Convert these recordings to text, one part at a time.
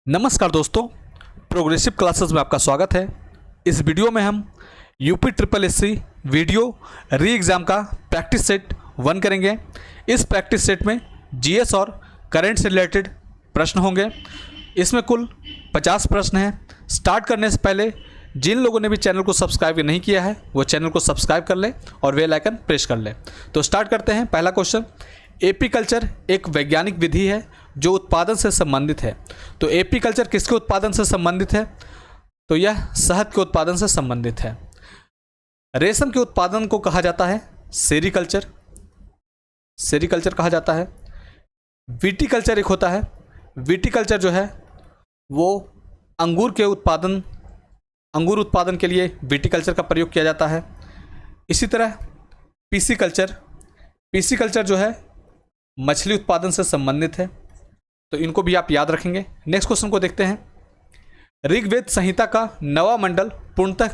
नमस्कार दोस्तों, progressive classes में आपका स्वागत है। इस वीडियो में हम यूपी ट्रिपल एससी वीडियो री एग्ज़ाम का प्रैक्टिस सेट 1 करेंगे। इस प्रैक्टिस सेट में जीएस और करंट से रिलेटेड प्रश्न होंगे। इसमें कुल 50 प्रश्न हैं। स्टार्ट करने से पहले जिन लोगों ने भी चैनल को सब्सक्राइब नहीं किया है वो चैनल को सब्सक्राइब कर ले और बेल आइकन प्रेस कर ले। तो स्टार्ट करते हैं। पहला क्वेश्चन, एपीकल्चर एक वैज्ञानिक विधि है जो उत्पादन से संबंधित है। तो एपीकल्चर किसके उत्पादन से संबंधित है? तो यह शहद के उत्पादन से संबंधित है। रेशम के उत्पादन को कहा जाता है सेरीकल्चर, सेरीकल्चर कहा जाता है। विटीकल्चर एक होता है। विटीकल्चर जो है वो अंगूर उत्पादन के लिए विटीकल्चर का प्रयोग किया जाता है। इसी तरह पीसीकल्चर, पीसीकल्चर जो है मछली उत्पादन से संबंधित है। तो इनको भी आप याद रखेंगे। नेक्स्ट क्वेश्चन को देखते हैं। ऋग्वेद संहिता का 9वां मंडल पूर्णतः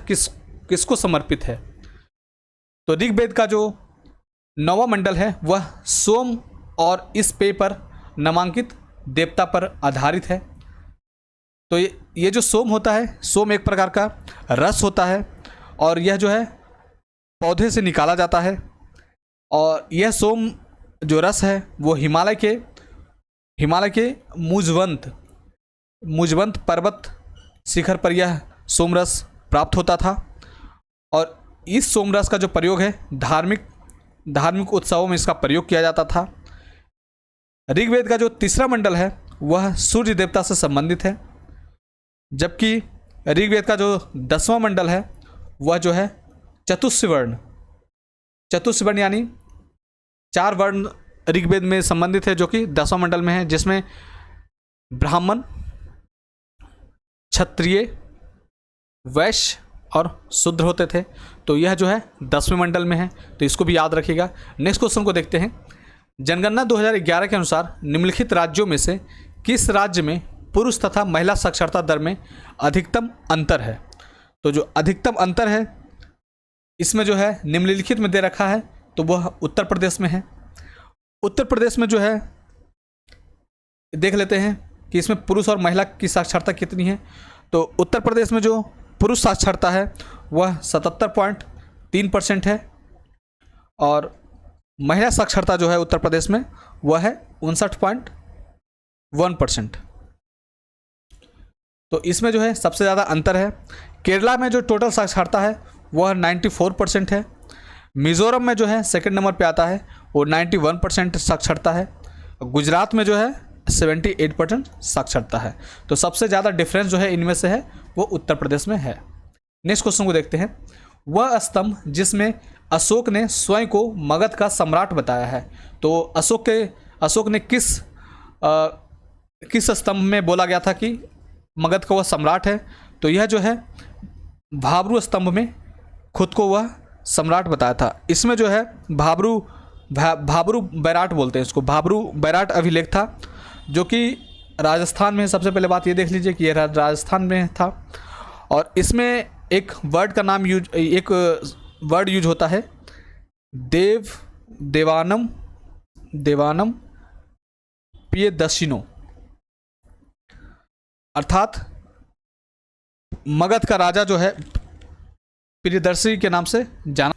किसको समर्पित है? तो ऋग्वेद का जो 9वां मंडल है वह सोम और इस पे पर नामांकित देवता पर आधारित है। तो ये जो सोम होता है, सोम एक प्रकार का रस होता है और यह जो है पौधे से निकाला जाता है। और यह सोम जो रस है वो हिमालय के मुजवंत पर्वत शिखर पर यह सोमरस प्राप्त होता था। और इस सोमरस का जो प्रयोग है धार्मिक उत्सवों में इसका प्रयोग किया जाता था। ऋग्वेद का जो 3रा मंडल है वह सूर्य देवता से संबंधित है, जबकि ऋग्वेद का जो 10वां मंडल है वह जो है चतुस्वर्ण यानी 4 वर्ण ऋग्वेद में संबंधित है, जो कि 10वां मंडल में है, जिसमें ब्राह्मण, क्षत्रिय, वैश्य और शूद्र होते थे। तो यह जो है 10वें मंडल में है, तो इसको भी याद रखिएगा। नेक्स्ट क्वेश्चन को देखते हैं। जनगणना 2011 के अनुसार निम्नलिखित राज्यों में से किस राज्य में पुरुष तथा महिला साक्षरता दर में अधिकतम अंतर है? तो जो अधिकतम अंतर है इसमें जो है निम्नलिखित में दे रखा है, तो वह उत्तर प्रदेश में है। उत्तर प्रदेश में जो है देख लेते हैं कि इसमें पुरुष और महिला की साक्षरता कितनी है। तो उत्तर प्रदेश में जो पुरुष साक्षरता है वह 77.3% है और महिला साक्षरता जो है उत्तर प्रदेश में वह है 59.1%। तो इसमें जो है सबसे ज़्यादा अंतर है। केरला में जो टोटल साक्षरता है वह 94% है। मिज़ोरम में जो है सेकंड नंबर पे आता है, वो 91% साक्षरता है। गुजरात में जो है 78% साक्षरता है। तो सबसे ज़्यादा डिफरेंस जो है इनमें से है वो उत्तर प्रदेश में है। नेक्स्ट क्वेश्चन को देखते हैं। वह स्तंभ जिसमें अशोक ने स्वयं को मगध का सम्राट बताया है। तो अशोक ने किस स्तंभ में बोला गया था कि मगध का वह सम्राट है? तो यह जो है भाब्रू स्तंभ में खुद को वह सम्राट बताया था। इसमें जो है भाब्रू बैराट बोलते हैं इसको, भाब्रू बैराट अभिलेख था, जो कि राजस्थान में। सबसे पहले बात ये देख लीजिए कि यह राजस्थान में था। और इसमें एक वर्ड यूज होता है देवानम प्रियदर्शिनो, अर्थात मगध का राजा जो है प्रियदर्शी के नाम से जाना।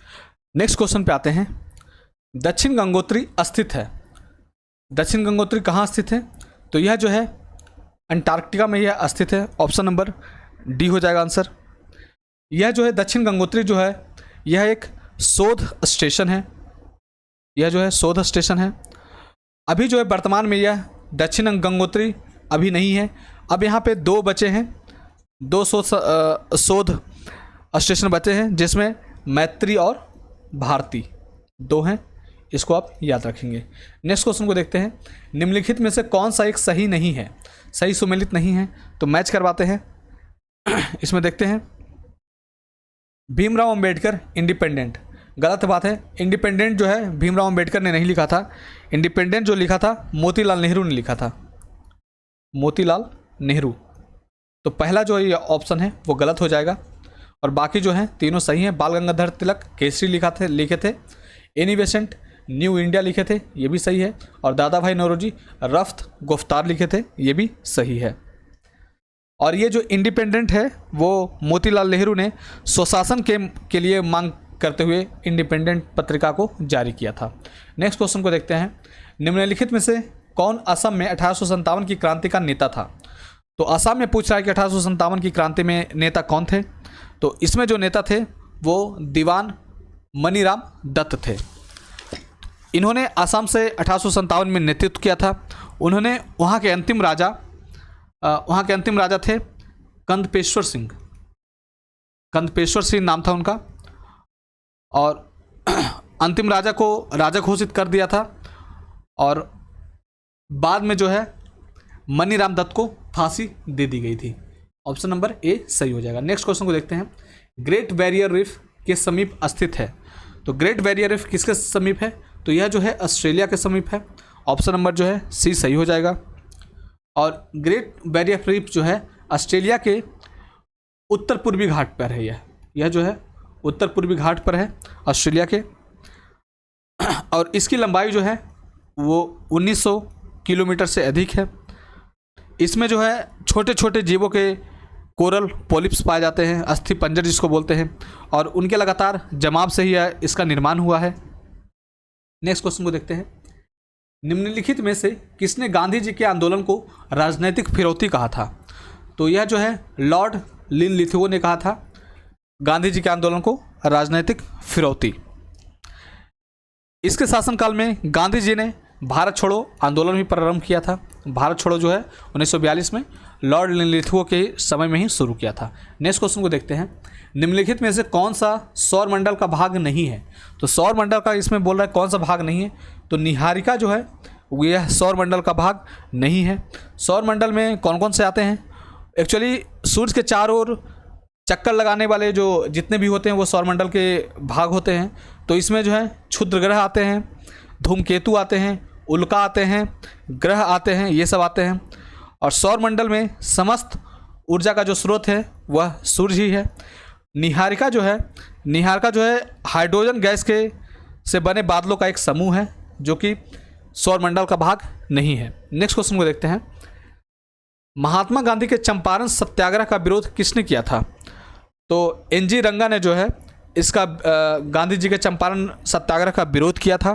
नेक्स्ट क्वेश्चन पे आते हैं। दक्षिण गंगोत्री स्थित है। दक्षिण गंगोत्री कहाँ स्थित है? तो यह जो है अंटार्कटिका में यह स्थित है। ऑप्शन नंबर डी हो जाएगा आंसर। यह जो है दक्षिण गंगोत्री जो है यह एक शोध स्टेशन है। यह जो है शोध स्टेशन है। अभी जो है वर्तमान में यह दक्षिण गंगोत्री अभी नहीं है। अब यहाँ पे 2 बचे हैं, 2 शोध स्टेशन बचे हैं, जिसमें मैत्री और भारती 2 हैं। इसको आप याद रखेंगे। नेक्स्ट क्वेश्चन को देखते हैं। निम्नलिखित में से कौन सा एक सही नहीं है, सही सुमेलित नहीं है? तो मैच करवाते हैं। इसमें देखते हैं। भीमराव अंबेडकर इंडिपेंडेंट, गलत बात है। इंडिपेंडेंट जो है भीमराव अंबेडकर ने नहीं लिखा था। इंडिपेंडेंट जो लिखा था मोतीलाल नेहरू ने लिखा था, मोतीलाल नेहरू। तो पहला जो ये ऑप्शन है वो गलत हो जाएगा और बाकी जो हैं तीनों सही हैं। बाल गंगाधर तिलक केसरी लिखे थे। एनी बेसेंट न्यू इंडिया लिखे थे, ये भी सही है। और दादा भाई नौरोजी रफ्त गुफ्तार लिखे थे, ये भी सही है। और ये जो इंडिपेंडेंट है वो मोतीलाल नेहरू ने स्वशासन के लिए मांग करते हुए इंडिपेंडेंट पत्रिका को जारी किया था। नेक्स्ट क्वेश्चन को देखते हैं, निम्नलिखित में से कौन असम में 1857 की क्रांति का नेता था? तो असम में पूछ रहा है कि 1857 की क्रांति में नेता कौन थे? तो इसमें जो नेता थे वो दीवान मनीराम दत्त थे। इन्होंने असम से 1857 में नेतृत्व किया था। उन्होंने वहाँ के अंतिम राजा थे कंदपेश्वर सिंह। कंदपेश्वर सिंह नाम था उनका, और अंतिम राजा को राजा घोषित कर दिया था, और बाद में जो है मनीराम दत्त को फांसी दे दी गई थी। ऑप्शन नंबर ए सही हो जाएगा। नेक्स्ट क्वेश्चन को देखते हैं, ग्रेट बैरियर रीफ के समीप स्थित है। तो ग्रेट बैरियर रीफ किसके समीप है? तो यह जो है ऑस्ट्रेलिया के समीप है। ऑप्शन नंबर जो है सी सही हो जाएगा। और ग्रेट बैरियर रीफ जो है ऑस्ट्रेलिया के उत्तर पूर्वी घाट पर है। यह जो है उत्तर पूर्वी घाट पर है ऑस्ट्रेलिया के, और इसकी लंबाई जो है वो 1900 किलोमीटर से अधिक है। इसमें जो है छोटे छोटे जीवों के कोरल पॉलिप्स पाए जाते हैं, अस्थि पंजर जिसको बोलते हैं, और उनके लगातार जमाव से ही इसका निर्माण हुआ है। नेक्स्ट क्वेश्चन को देखते हैं, निम्नलिखित में से किसने गांधी जी के आंदोलन को राजनैतिक फिरौती कहा था? तो यह जो है लॉर्ड लिनलिथगो ने कहा था गांधी जी के आंदोलन को राजनैतिक फिरौती। इसके शासनकाल में गांधी जी ने भारत छोड़ो आंदोलन भी प्रारंभ किया था। भारत छोड़ो जो है 1942 में लॉर्ड लिनलिथगो के समय में ही शुरू किया था। नेक्स्ट क्वेश्चन को देखते हैं, निम्नलिखित में से कौन सा सौर मंडल का भाग नहीं है? तो सौर मंडल का इसमें बोल रहा है कौन सा भाग नहीं है? तो निहारिका जो है यह सौर मंडल का भाग नहीं है। सौर मंडल में कौन कौन से आते हैं? एक्चुअली सूर्य के चारों ओर चक्कर लगाने वाले जो जितने भी होते हैं वो सौर मंडल के भाग होते हैं। तो इसमें जो है क्षुद्र ग्रह आते हैं, धूमकेतु आते हैं, उल्का आते हैं, ग्रह आते हैं, ये सब आते हैं। और सौर मंडल में समस्त ऊर्जा का जो स्रोत है वह सूर्य ही है। निहारिका जो है हाइड्रोजन गैस के से बने बादलों का एक समूह है जो कि सौर मंडल का भाग नहीं है। नेक्स्ट क्वेश्चन को देखते हैं, महात्मा गांधी के चंपारण सत्याग्रह का विरोध किसने किया था? तो एनजी रंगा ने जो है इसका गांधी जी के चंपारण सत्याग्रह का विरोध किया था।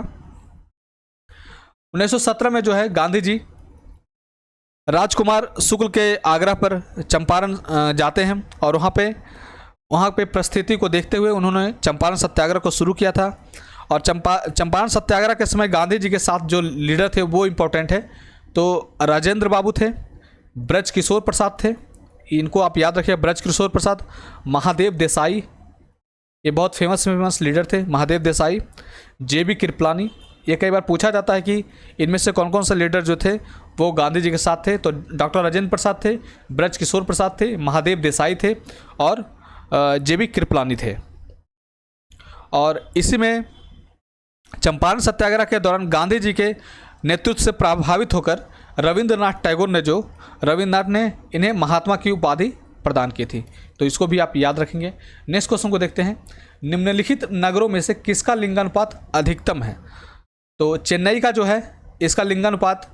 1917 में जो है गांधी जी राजकुमार शुक्ल के आग्रह पर चंपारण जाते हैं, और वहाँ पे परिस्थिति को देखते हुए उन्होंने चंपारण सत्याग्रह को शुरू किया था। और चंपारण सत्याग्रह के समय गांधी जी के साथ जो लीडर थे वो इम्पोर्टेंट है। तो राजेंद्र बाबू थे, ब्रज किशोर प्रसाद थे, इनको आप याद रखिए, ब्रज किशोर प्रसाद, महादेव देसाई, ये बहुत फेमस लीडर थे, महादेव देसाई, जेबी कृपलानी। ये कई बार पूछा जाता है कि इनमें से कौन कौन से लीडर जो थे वो गांधी जी के साथ थे। तो डॉक्टर राजेंद्र प्रसाद थे, ब्रज किशोर प्रसाद थे, महादेव देसाई थे, और जेबी कृपलानी थे। और इसी में चंपारण सत्याग्रह के दौरान गांधी जी के नेतृत्व से प्रभावित होकर रविंद्रनाथ ने इन्हें महात्मा की उपाधि प्रदान की थी। तो इसको भी आप याद रखेंगे। नेक्स्ट क्वेश्चन को देखते हैं, निम्नलिखित नगरों में से किसका लिंगानुपात अधिकतम है? तो चेन्नई का जो है इसका लिंगानुपात,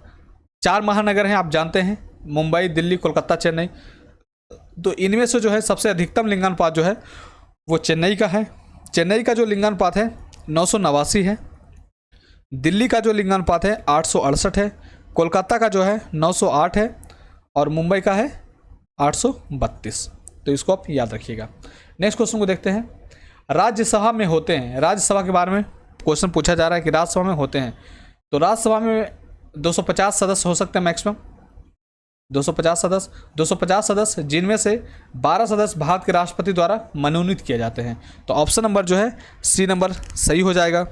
4 महानगर हैं आप जानते हैं, मुंबई, दिल्ली, कोलकाता, चेन्नई। तो इनमें से जो है सबसे अधिकतम लिंगानुपात जो है वो चेन्नई का है। चेन्नई का जो लिंगानुपात है 989 है, दिल्ली का जो लिंगानुपात है 868 है, कोलकाता का जो है 908 है, और मुंबई का है 832। तो इसको आप याद रखिएगा। नेक्स्ट क्वेश्चन को देखते हैं, राज्यसभा में होते हैं, राज्यसभा के बारे में क्वेश्चन पूछा जा रहा है कि राज्यसभा में होते हैं। तो राज्यसभा में 250 सदस्य हो सकते हैं मैक्सिमम, 250 सदस्य, जिनमें से 12 सदस्य भारत के राष्ट्रपति द्वारा मनोनीत किए जाते हैं। तो ऑप्शन नंबर जो है सी नंबर सही हो जाएगा।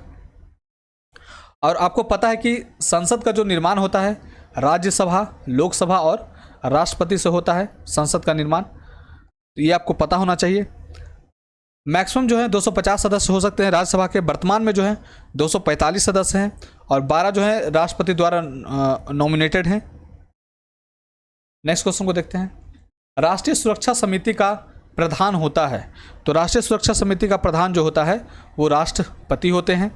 और आपको पता है कि संसद का जो निर्माण होता है राज्यसभा, लोकसभा और राष्ट्रपति से होता है संसद का निर्माण, तो ये आपको पता होना चाहिए। मैक्सिमम जो है 250 सदस्य हो सकते हैं राज्यसभा के। वर्तमान में जो है 245 सदस्य हैं, और 12 जो है राष्ट्रपति द्वारा नॉमिनेटेड हैं। नेक्स्ट क्वेश्चन को देखते हैं, राष्ट्रीय सुरक्षा समिति का प्रधान होता है। तो राष्ट्रीय सुरक्षा समिति का प्रधान जो होता है वो राष्ट्रपति होते हैं।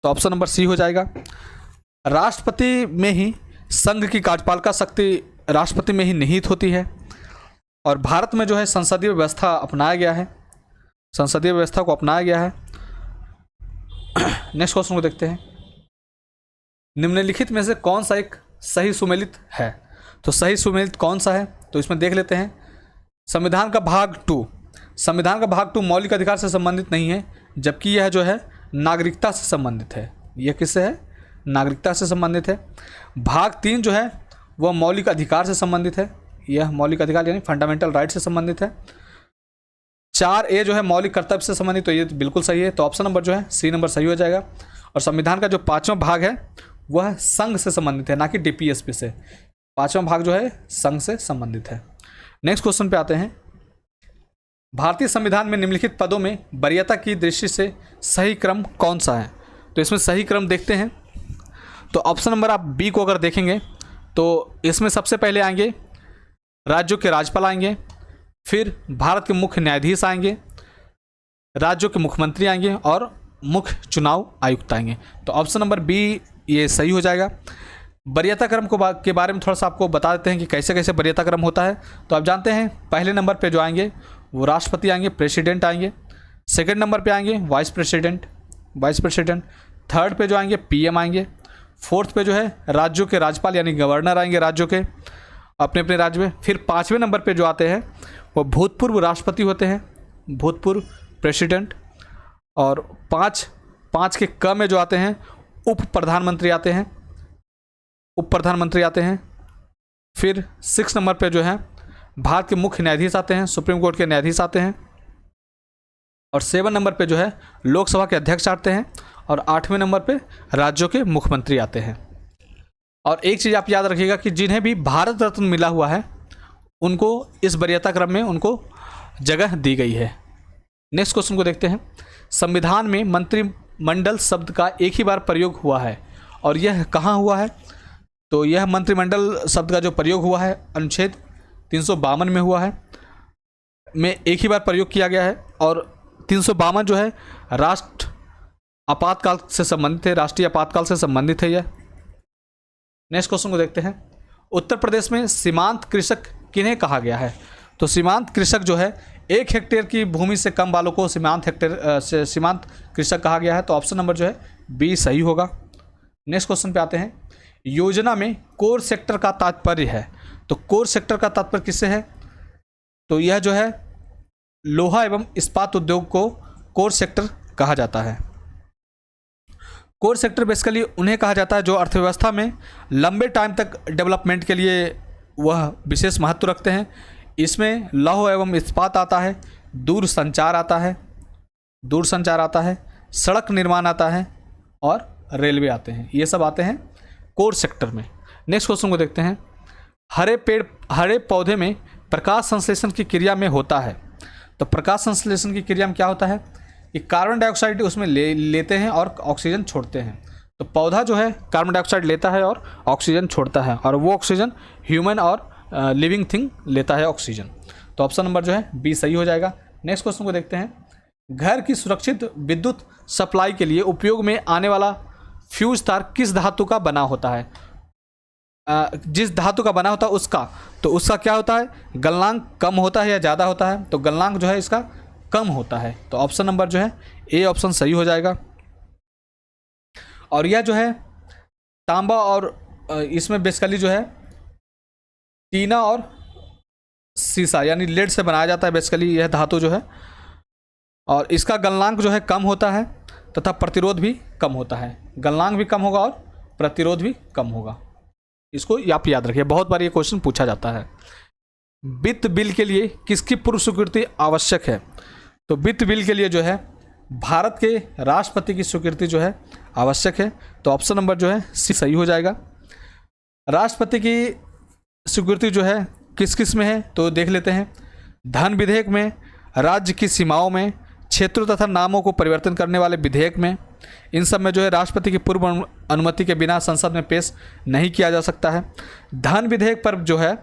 तो ऑप्शन नंबर सी हो जाएगा। राष्ट्रपति में ही संघ की कार्यपालिका शक्ति राष्ट्रपति में ही निहित होती है। और भारत में जो है संसदीय व्यवस्था अपनाया गया है, संसदीय व्यवस्था को अपनाया गया है। नेक्स्ट क्वेश्चन को देखते हैं, निम्नलिखित में से कौन सा एक सही सुमेलित है? तो सही सुमेलित कौन सा है, तो इसमें देख लेते हैं। संविधान का भाग 2, संविधान का भाग 2 मौलिक अधिकार से संबंधित नहीं है, जबकि यह जो है नागरिकता से संबंधित है। यह किससे है? नागरिकता से संबंधित है। भाग 3 जो है वह मौलिक अधिकार से संबंधित है, यह मौलिक अधिकार यानी फंडामेंटल राइट से संबंधित है। 4A जो है मौलिक कर्तव्य से संबंधित, तो ये बिल्कुल सही है, तो ऑप्शन नंबर जो है सी नंबर सही हो जाएगा। और संविधान का जो 5वां भाग है वह संघ से संबंधित है, ना कि DPSP से। 5वां भाग जो है संघ से संबंधित है। नेक्स्ट क्वेश्चन पे आते हैं, भारतीय संविधान में निम्नलिखित पदों में वरीयता की दृष्टि से सही क्रम कौन सा है? तो इसमें सही क्रम देखते हैं, तो ऑप्शन नंबर आप बी को अगर देखेंगे तो इसमें सबसे पहले आएंगे राज्यों के राज्यपाल आएंगे, फिर भारत के मुख्य न्यायाधीश आएंगे, राज्यों के मुख्यमंत्री आएंगे और मुख्य चुनाव आयुक्त आएंगे। तो ऑप्शन नंबर बी ये सही हो जाएगा। वरीयता क्रम के बारे में थोड़ा सा आपको बता देते हैं कि कैसे कैसे वरीयता क्रम होता है। तो आप जानते हैं पहले नंबर पे जो आएंगे वो राष्ट्रपति आएंगे, प्रेसिडेंट आएंगे। सेकंड नंबर पे आएंगे वाइस प्रेसिडेंट। थर्ड पे जो आएंगे PM आएंगे। फोर्थ पे जो है राज्यों के राज्यपाल यानी गवर्नर आएंगे राज्यों के अपने अपने राज्य में। फिर 5वें नंबर पे जो आते हैं वो भूतपूर्व राष्ट्रपति होते हैं, भूतपूर्व प्रेसिडेंट। और पाँच के क में जो आते हैं उप प्रधानमंत्री आते हैं। फिर 6 नंबर पे जो है भारत के मुख्य न्यायाधीश आते हैं, सुप्रीम कोर्ट के न्यायाधीश आते हैं। और 7 नंबर पे जो है लोकसभा के अध्यक्ष आते हैं। और 8वें नंबर पे राज्यों के मुख्यमंत्री आते हैं। और एक चीज़ आप याद रखिएगा कि जिन्हें भी भारत रत्न मिला हुआ है उनको इस वरीयता क्रम में उनको जगह दी गई है। नेक्स्ट क्वेश्चन को देखते हैं, संविधान में मंत्रिमंडल शब्द का एक ही बार प्रयोग हुआ है और यह कहाँ हुआ है? तो यह मंत्रिमंडल शब्द का जो प्रयोग हुआ है अनुच्छेद 352 में हुआ है, में एक ही बार प्रयोग किया गया है। और 352 जो है राष्ट्रीय आपातकाल से संबंधित है यह। नेक्स्ट क्वेश्चन को देखते हैं, उत्तर प्रदेश में सीमांत कृषक किन्हें कहा गया है? तो सीमांत कृषक जो है 1 हेक्टेयर की भूमि से कम वालों को सीमांत कृषक कहा गया है। तो ऑप्शन नंबर जो है बी सही होगा। नेक्स्ट क्वेश्चन पे आते हैं, योजना में कोर सेक्टर का तात्पर्य है। तो कोर सेक्टर का तात्पर्य किससे है? तो यह जो है लोहा एवं इस्पात उद्योग को कोर सेक्टर कहा जाता है। कोर सेक्टर बेसिकली उन्हें कहा जाता है जो अर्थव्यवस्था में लंबे टाइम तक डेवलपमेंट के लिए वह विशेष महत्व रखते हैं। इसमें लौह एवं इस्पात आता है, दूरसंचार आता है, सड़क निर्माण आता है और रेलवे आते हैं। ये सब आते हैं कोर सेक्टर में। नेक्स्ट क्वेश्चन को देखते हैं, हरे पौधे में प्रकाश संश्लेषण की क्रिया में होता है। तो प्रकाश संश्लेषण की क्रिया में क्या होता है कि कार्बन डाइऑक्साइड उसमें लेते हैं और ऑक्सीजन छोड़ते हैं। तो पौधा जो है कार्बन डाइऑक्साइड लेता है और ऑक्सीजन छोड़ता है, और वो ऑक्सीजन ह्यूमन और लिविंग थिंग लेता है ऑक्सीजन। तो ऑप्शन नंबर जो है बी सही हो जाएगा। नेक्स्ट क्वेश्चन को देखते हैं, घर की सुरक्षित विद्युत सप्लाई के लिए उपयोग में आने वाला फ्यूज तार किस धातु का बना होता है? जिस धातु का बना होता है उसका क्या होता है? गलनांक कम होता है या ज़्यादा होता है? तो गलनांक जो है इसका कम होता है। तो ऑप्शन नंबर जो है ए ऑप्शन सही हो जाएगा। और यह जो है तांबा और इसमें बेसिकली जो है टीना और सीसा यानी लेड से बनाया जाता है बेसिकली यह धातु जो है, और इसका गलनांक जो है कम होता है तथा प्रतिरोध भी कम होता है। गलनांक भी कम होगा और प्रतिरोध भी कम होगा। इसको आप याद रखिए, बहुत बार ये क्वेश्चन पूछा जाता है। वित्त बिल के लिए किसकी पूर्व स्वीकृति आवश्यक है? तो वित्त बिल के लिए जो है भारत के राष्ट्रपति की स्वीकृति जो है आवश्यक है। तो ऑप्शन नंबर जो है सी सही हो जाएगा। राष्ट्रपति की स्वीकृति जो है किस किस में है तो देख लेते हैं। धन विधेयक में, राज्य की सीमाओं में, क्षेत्रों तथा नामों को परिवर्तन करने वाले विधेयक में, इन सब में जो है राष्ट्रपति की पूर्व अनुमति के बिना संसद में पेश नहीं किया जा सकता है। धन विधेयक पर जो है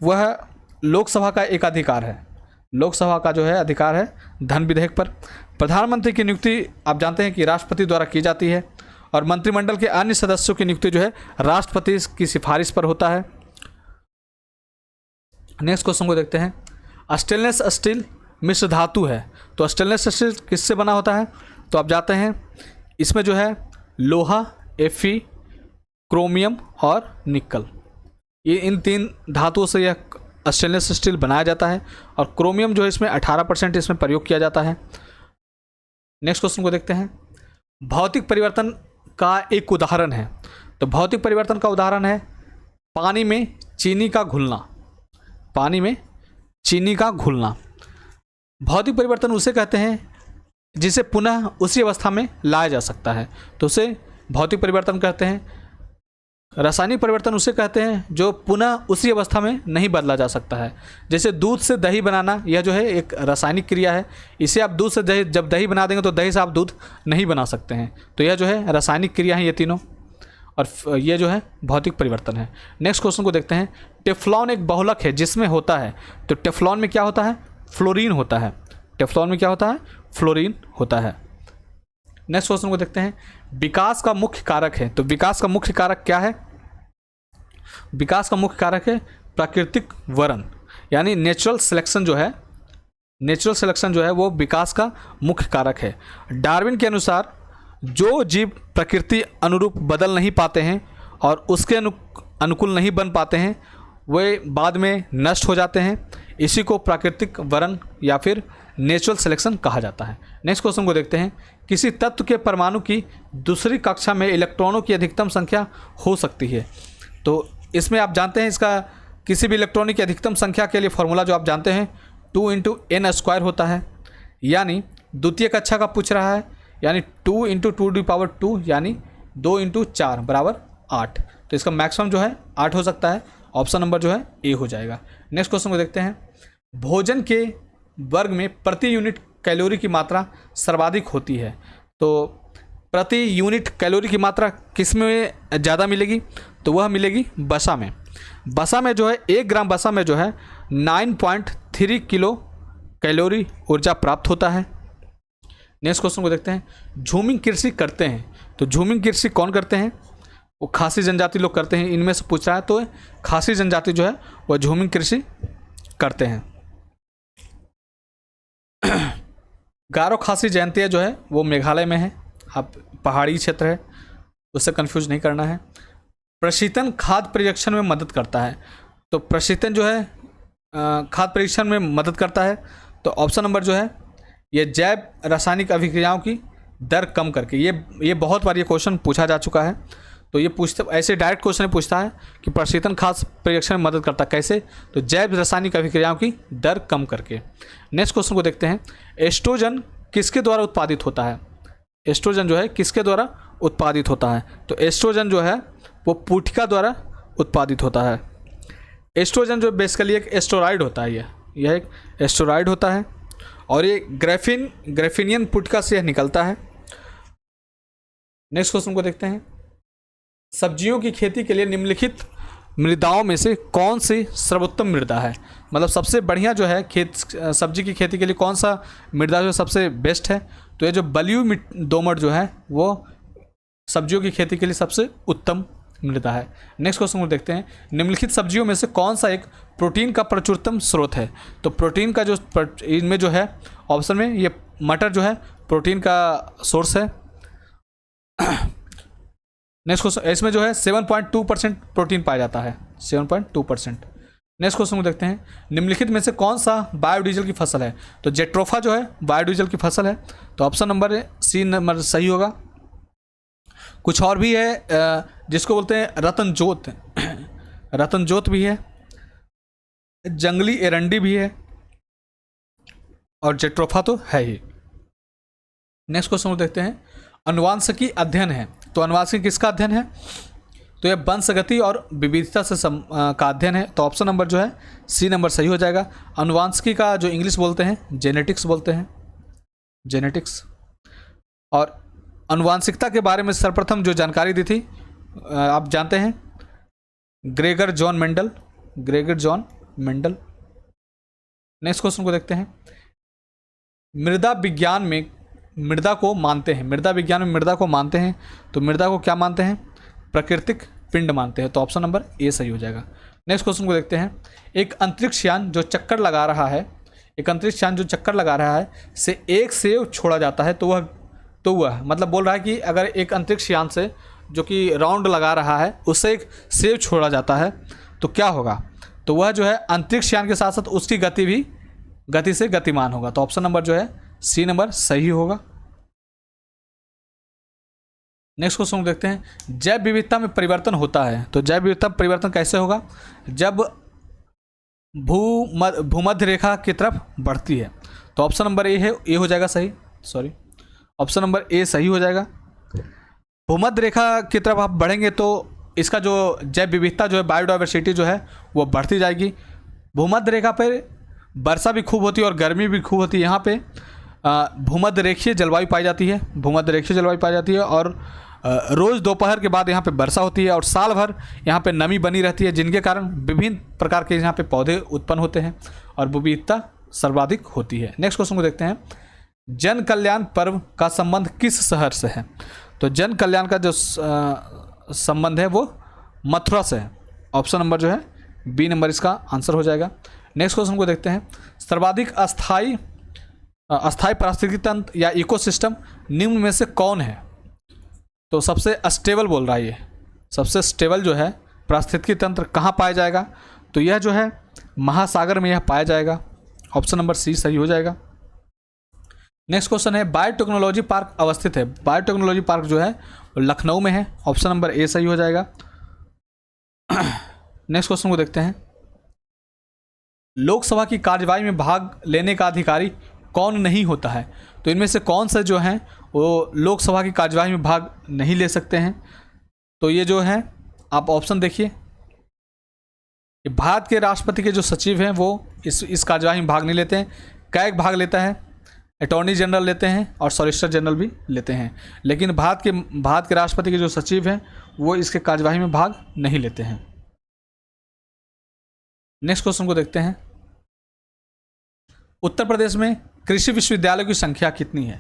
वह लोकसभा का एक अधिकार है, लोकसभा का जो है अधिकार है धन विधेयक पर। प्रधानमंत्री की नियुक्ति आप जानते हैं कि राष्ट्रपति द्वारा की जाती है, और मंत्रिमंडल के अन्य सदस्यों की नियुक्ति जो है राष्ट्रपति की सिफारिश पर होता है। नेक्स्ट क्वेश्चन को देखते हैं, स्टेनलेस स्टील मिश्र धातु है, तो स्टेनलेस स्टील किससे बना होता है? तो आप जाते हैं इसमें जो है लोहा, Fe, क्रोमियम और निकल, ये इन 3 धातुओं से यह स्टेनलेस स्टील बनाया जाता है। और क्रोमियम जो है इसमें 18% इसमें प्रयोग किया जाता है। नेक्स्ट क्वेश्चन को देखते हैं। भौतिक परिवर्तन का एक उदाहरण है, तो भौतिक परिवर्तन का उदाहरण है पानी में चीनी का घुलना। पानी में चीनी का घुलना भौतिक परिवर्तन उसे कहते हैं जिसे पुनः उसी अवस्था में लाया जा सकता है, तो उसे भौतिक परिवर्तन कहते हैं। रासायनिक परिवर्तन उसे कहते हैं जो पुनः उसी अवस्था में नहीं बदला जा सकता है। जैसे दूध से दही बनाना, यह जो है एक रासायनिक क्रिया है। इसे आप दूध से दही, जब दही बना देंगे तो दही से आप दूध नहीं बना सकते हैं, तो यह जो है रासायनिक क्रिया है ये तीनों, और ये जो है भौतिक परिवर्तन है। नेक्स्ट क्वेश्चन को देखते हैं। टेफ्लॉन एक बहुलक है जिसमें होता है, तो टेफ्लॉन में क्या होता है? फ्लोरीन होता है। टेफ्लॉन में क्या होता है? फ्लोरीन होता है। नेक्स्ट क्वेश्चन को देखते हैं। विकास का मुख्य कारक है, तो विकास का मुख्य कारक क्या है? विकास का मुख्य कारक है प्राकृतिक वरण, यानी नेचुरल सिलेक्शन जो है, नेचुरल सिलेक्शन जो है वो विकास का मुख्य कारक है। डार्विन के अनुसार जो जीव प्रकृति अनुरूप बदल नहीं पाते हैं और उसके अनुकूल नहीं बन पाते हैं, वे बाद में नष्ट हो जाते हैं। इसी को प्राकृतिक वरण या फिर नेचुरल सिलेक्शन कहा जाता है। नेक्स्ट क्वेश्चन को देखते हैं। किसी तत्व के परमाणु की दूसरी कक्षा में इलेक्ट्रॉनों की अधिकतम संख्या हो सकती है, तो इसमें आप जानते हैं इसका किसी भी इलेक्ट्रॉनों की अधिकतम संख्या के लिए फॉर्मूला जो आप जानते हैं 2 × n² होता है, यानी द्वितीय कक्षा का पूछ रहा है, यानी 2 × 2⁴ यानी 2 × 4 = 8, तो इसका मैक्सिमम जो है 8 हो सकता है। ऑप्शन नंबर जो है ए हो जाएगा। नेक्स्ट क्वेश्चन को देखते हैं। भोजन के वर्ग में प्रति यूनिट कैलोरी की मात्रा सर्वाधिक होती है, तो प्रति यूनिट कैलोरी की मात्रा किस में ज़्यादा मिलेगी? तो वह मिलेगी वसा में। वसा में जो है 1 ग्राम वसा में जो है 9.3 किलो कैलोरी ऊर्जा प्राप्त होता है। नेक्स्ट क्वेश्चन को देखते हैं। झूमिंग कृषि करते हैं, तो झूमिंग कृषि कौन करते हैं? वो खासी जनजाति लोग करते हैं, इनमें से पूछ रहा है, तो खासी जनजाति जो है वह झूमिंग कृषि करते हैं। गारो खासी जयंतिया जो है वो मेघालय में है, आप पहाड़ी क्षेत्र है, उससे कंफ्यूज नहीं करना है। प्रशीतन खाद्य परीक्षण में मदद करता है, तो प्रशीतन जो है खाद्य परीक्षण में मदद करता है, तो ऑप्शन नंबर जो है ये जैव रासायनिक अभिक्रियाओं की दर कम करके। ये बहुत बार ये क्वेश्चन पूछा जा चुका है, तो ये पूछते ऐसे डायरेक्ट क्वेश्चन पूछता है कि प्रशीतन खाद्य परीक्षण में मदद करता कैसे? तो जैव रासायनिक अभिक्रियाओं की दर कम करके। नेक्स्ट क्वेश्चन को देखते हैं। एस्ट्रोजन किसके द्वारा उत्पादित होता है? एस्ट्रोजन जो है किसके द्वारा उत्पादित होता है? तो एस्ट्रोजन जो है वो पुटिका द्वारा उत्पादित होता है। एस्ट्रोजन जो बेसिकली एक एस्टेरॉइड होता है, यह एक एस्टेरॉइड होता है, और ये ग्रेफिनियन पुटिका से यह निकलता है। नेक्स्ट क्वेश्चन को देखते हैं। सब्जियों की खेती के लिए निम्नलिखित मृदाओं में से कौन सी सर्वोत्तम मृदा है? मतलब सबसे बढ़िया जो है सब्जी की खेती के लिए कौन सा मृदा जो सबसे बेस्ट है? तो ये जो बलुई दोमट जो है वो सब्जियों की खेती के लिए सबसे उत्तम मृदा है। नेक्स्ट क्वेश्चन को देखते हैं। निम्नलिखित सब्जियों में से कौन सा एक प्रोटीन का प्रचुरतम स्रोत है? तो प्रोटीन का जो इनमें जो है ऑप्शन में ये मटर जो है प्रोटीन का सोर्स है। नेक्स्ट क्वेश्चन, इसमें जो है 7.2% प्रोटीन पाया जाता है, 7.2%। नेक्स्ट क्वेश्चन को देखते हैं। निम्नलिखित में से कौन सा बायोडीजल की फसल है? तो जेट्रोफा जो है बायोडीजल की फसल है, तो ऑप्शन नंबर सी नंबर सही होगा। कुछ और भी है जिसको बोलते हैं रतन जोत, रतन जोत भी है, जंगली एरंडी भी है, और जेट्रोफा तो है ही। नेक्स्ट क्वेश्चन को देखते हैं। अनुवांशिकी अध्ययन है, तो अनुवांशिकी किसका अध्ययन है? तो यह वंशगति और विविधता से का अध्ययन है, तो ऑप्शन नंबर जो है सी नंबर सही हो जाएगा। अनुवांशिकी का जो इंग्लिश बोलते हैं जेनेटिक्स बोलते हैं, जेनेटिक्स। और अनुवांशिकता के बारे में सर्वप्रथम जो जानकारी दी थी आप जानते हैं Gregor John Mendel, Gregor John Mendel. Next question को देखते हैं। मृदा विज्ञान में मृदा को मानते हैं, मृदा विज्ञान में मृदा को मानते हैं, तो मृदा को क्या मानते हैं? प्राकृतिक पिंड मानते हैं, तो ऑप्शन नंबर ए सही हो जाएगा। नेक्स्ट क्वेश्चन को देखते हैं। एक अंतरिक्ष यान जो चक्कर लगा रहा है एक अंतरिक्ष यान जो चक्कर लगा रहा है से एक सेव छोड़ा जाता है, तो वह मतलब बोल रहा है कि अगर एक अंतरिक्ष यान से जो कि राउंड लगा रहा है उससे एक सेव छोड़ा जाता है तो क्या होगा, तो वह जो है अंतरिक्ष यान के साथ साथ उसकी गति भी गति से गतिमान होगा। तो ऑप्शन नंबर जो है सी नंबर सही होगा। नेक्स्ट क्वेश्चन को देखते हैं, जैव विविधता में परिवर्तन होता है, तो जैव विविधता में परिवर्तन कैसे होगा, जब भूमध्य रेखा की तरफ बढ़ती है। तो ऑप्शन नंबर ए हो जाएगा सही, सॉरी ऑप्शन नंबर ए सही हो जाएगा। भूमध्य रेखा की तरफ आप बढ़ेंगे तो इसका जो जैव विविधता जो है, बायोडाइवर्सिटी जो है वो बढ़ती जाएगी। भूमध्य रेखा पर वर्षा भी खूब होती है और गर्मी भी खूब होती है। यहाँ पे भूमध्य रेखीय जलवायु पाई जाती है, भूमध्य रेखीय जलवायु पाई जाती है और रोज़ दोपहर के बाद यहाँ पे वर्षा होती है और साल भर यहाँ पे नमी बनी रहती है, जिनके कारण विभिन्न प्रकार के यहाँ पे पौधे उत्पन्न होते हैं और विविधता सर्वाधिक होती है। नेक्स्ट क्वेश्चन को देखते हैं, जन कल्याण पर्व का संबंध किस शहर से है, तो जन कल्याण का जो संबंध है वो मथुरा से है। ऑप्शन नंबर जो है बी नंबर इसका आंसर हो जाएगा। नेक्स्ट क्वेश्चन को देखते हैं, सर्वाधिक अस्थाई पारिस्थितिकी तंत्र या इकोसिस्टम निम्न में से कौन है, तो सबसे स्टेबल बोल रहा है ये, सबसे स्टेबल जो है पारिस्थितिकी तंत्र कहाँ पाया जाएगा, तो यह जो है महासागर में यह पाया जाएगा। ऑप्शन नंबर सी सही हो जाएगा। नेक्स्ट क्वेश्चन है, बायोटेक्नोलॉजी पार्क अवस्थित है, बायोटेक्नोलॉजी पार्क जो है लखनऊ में है। ऑप्शन नंबर ए सही हो जाएगा। नेक्स्ट क्वेश्चन को देखते हैं, लोकसभा की कार्यवाही में भाग लेने का अधिकारी कौन नहीं होता है, तो इनमें से कौन से जो हैं वो लोकसभा की कार्यवाही में भाग नहीं ले सकते हैं, तो ये जो है आप ऑप्शन देखिए, भारत के राष्ट्रपति के जो सचिव हैं वो इस कार्यवाही में भाग नहीं लेते हैं। कैग भाग लेता है, अटॉर्नी जनरल लेते हैं और सॉलिसिटर जनरल भी लेते हैं, लेकिन भारत के राष्ट्रपति के जो सचिव हैं वो इसके कार्यवाही में भाग नहीं लेते हैं। नेक्स्ट क्वेश्चन को देखते हैं, उत्तर प्रदेश में कृषि विश्वविद्यालय की संख्या कितनी है,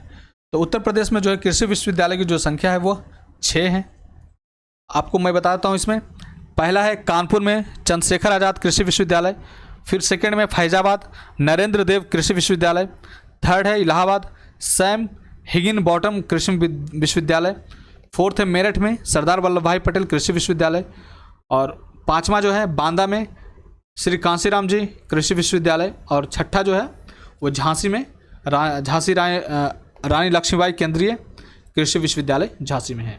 तो उत्तर प्रदेश में जो है कृषि विश्वविद्यालय की जो संख्या है वो 6 है। आपको मैं बताता हूँ, इसमें पहला है कानपुर में चंद्रशेखर आज़ाद कृषि विश्वविद्यालय, फिर सेकंड में फैजाबाद नरेंद्र देव कृषि विश्वविद्यालय, थर्ड है इलाहाबाद सैम हिगिन बॉटम कृषि विश्वविद्यालय, फोर्थ है मेरठ में सरदार वल्लभ भाई पटेल कृषि विश्वविद्यालय, और पाँचवा जो है बांदा में श्री कांसीराम जी कृषि विश्वविद्यालय, और छठा जो है वो झांसी में झांसी रानी लक्ष्मीबाई केंद्रीय कृषि विश्वविद्यालय झांसी में है।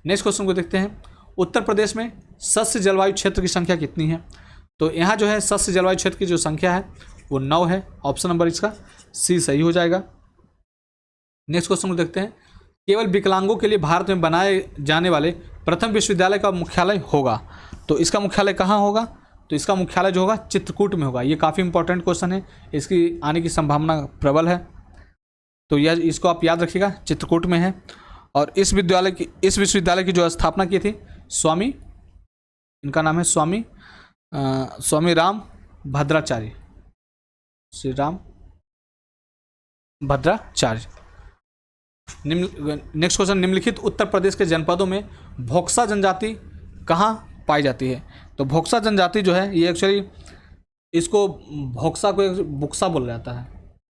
नेक्स्ट क्वेश्चन को देखते हैं, उत्तर प्रदेश में सस्य जलवायु क्षेत्र की संख्या कितनी है, तो यहाँ जो है सस्य जलवायु क्षेत्र की जो संख्या है वो 9 है। ऑप्शन नंबर इसका सी सही हो जाएगा। नेक्स्ट क्वेश्चन को देखते हैं, केवल विकलांगों के लिए भारत में बनाए जाने वाले प्रथम विश्वविद्यालय का मुख्यालय होगा, तो इसका मुख्यालय कहाँ होगा, तो इसका मुख्यालय जो होगा चित्रकूट में होगा। ये काफ़ी इंपॉर्टेंट क्वेश्चन है, इसकी आने की संभावना प्रबल है, तो यह इसको आप याद रखिएगा, चित्रकूट में है। और इस विश्वविद्यालय की जो स्थापना की थी स्वामी, इनका नाम है स्वामी राम भद्राचार्य, श्री राम भद्राचार्य। नेक्स्ट क्वेश्चन, निम्नलिखित उत्तर प्रदेश के जनपदों में भोक्सा जनजाति कहाँ पाई जाती है, तो भोक्सा जनजाति जो है ये एक्चुअली इसको भोक्सा को बुक्सा बोला जाता है,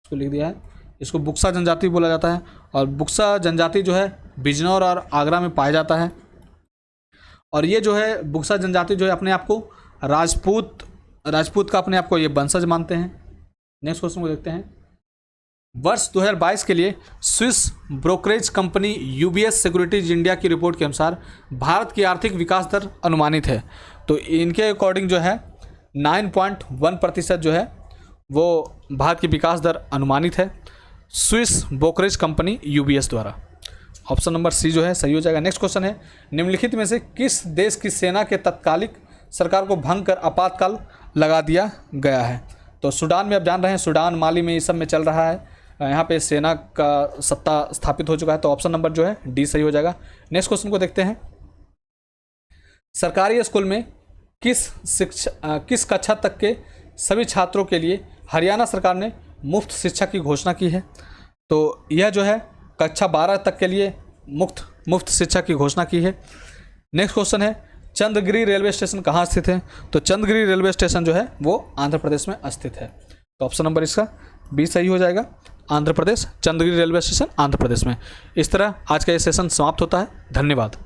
इसको लिख दिया है, इसको बुक्सा जनजाति बोला जाता है। और बुक्सा जनजाति जो है बिजनौर और आगरा में पाया जाता है। और ये जो है बुक्सा जनजाति जो है अपने आप को राजपूत का अपने आप को ये वंशज मानते हैं। नेक्स्ट क्वेश्चन को देखते हैं, वर्ष 2022 के लिए Swiss brokerage company UBS securities India की रिपोर्ट के अनुसार भारत की आर्थिक विकास दर अनुमानित है, तो इनके अकॉर्डिंग जो है 9.1% जो है वो भारत की विकास दर अनुमानित है स्विस ब्रोकरेज कंपनी UBS द्वारा। ऑप्शन नंबर सी जो है सही हो जाएगा। नेक्स्ट क्वेश्चन है, निम्नलिखित में से किस देश की सेना के तत्कालिक सरकार को भंग कर आपातकाल लगा दिया गया है, तो सूडान में आप जान रहे हैं, सूडान माली में इस सब में चल रहा है, यहाँ पे सेना का सत्ता स्थापित हो चुका है, तो ऑप्शन नंबर जो है डी सही हो जाएगा। नेक्स्ट क्वेश्चन को देखते हैं, सरकारी स्कूल में किस कक्षा तक के सभी छात्रों के लिए हरियाणा सरकार ने मुफ्त शिक्षा की घोषणा की है, तो यह जो है कक्षा 12 तक के लिए मुफ्त शिक्षा की घोषणा की है। नेक्स्ट क्वेश्चन है, चंद्रगिरी रेलवे स्टेशन कहाँ स्थित है, तो चंद्रगिरी रेलवे स्टेशन जो है वो आंध्र प्रदेश में स्थित है, तो ऑप्शन नंबर इसका बी सही हो जाएगा। आंध्र प्रदेश, चंद्रगिरी रेलवे स्टेशन आंध्र प्रदेश में। इस तरह आज का ये सेशन समाप्त होता है। धन्यवाद।